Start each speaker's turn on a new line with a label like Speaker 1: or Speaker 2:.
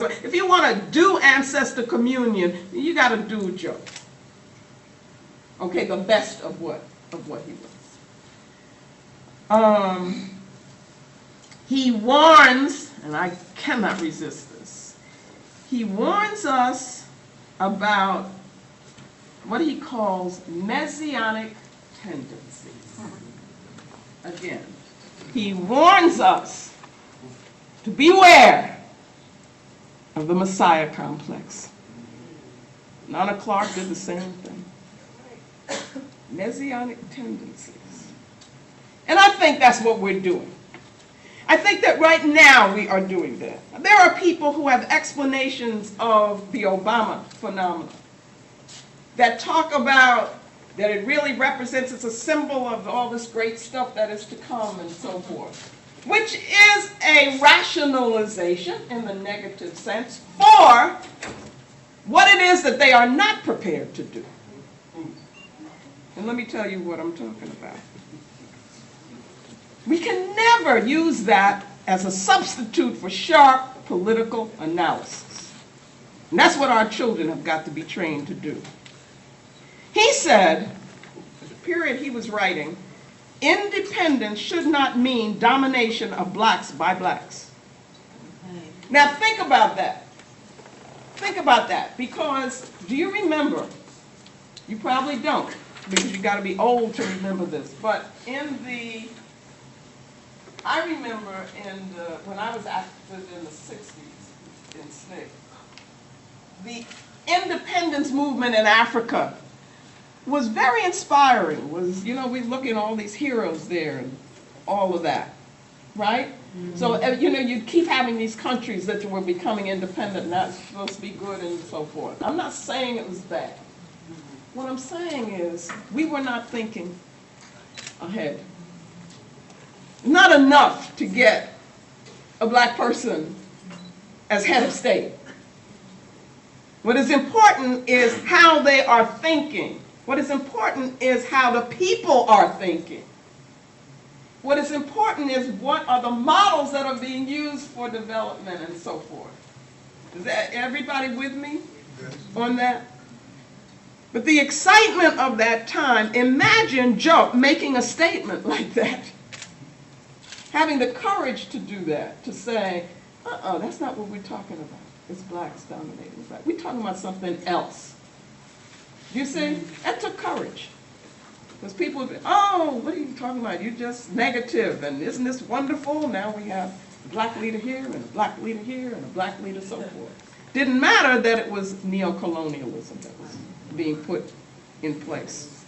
Speaker 1: If you want to do ancestor communion, you got to do Joe. Okay, the best of what he was. He warns, and I cannot resist this. He warns us about what he calls Messianic tendencies. Again, he warns us to beware of the Messiah complex. Nana Clark did the same thing. Messianic tendencies. And I think that's what we're doing. I think that right now we are doing that. There are people who have explanations of the Obama phenomenon that talk about that it really represents, it's a symbol of all this great stuff that is to come and so forth, which is a rationalization in the negative sense for what it is that they are not prepared to do. And let me tell you what I'm talking about. We can never use that as a substitute for sharp political analysis. And that's what our children have got to be trained to do. He said, the period he was writing, independence should not mean domination of blacks by blacks. Now think about that. Think about that, because do you remember? You probably don't, because you got to be old to remember this. But I remember when I was active in the 60s in SNCC, the independence movement in Africa was very inspiring. We look at all these heroes there and all of that, right? Mm-hmm. So, you keep having these countries that were becoming independent, and that's supposed to be good and so forth. I'm not saying it was bad. What I'm saying is we were not thinking ahead. Not enough to get a black person as head of state. What is important is how they are thinking. What is important is how the people are thinking. What is important is what are the models that are being used for development and so forth. Is that everybody with me on that? But the excitement of that time, imagine Joe making a statement like that. Having the courage to do that, to say, that's not what we're talking about. It's blacks dominating black. We're talking about something else. You see? That took courage. Because people would be, what are you talking about? You're just negative, and isn't this wonderful? Now we have a black leader here, and a black leader here, and a black leader so forth. Didn't matter that it was neocolonialism that was being put in place.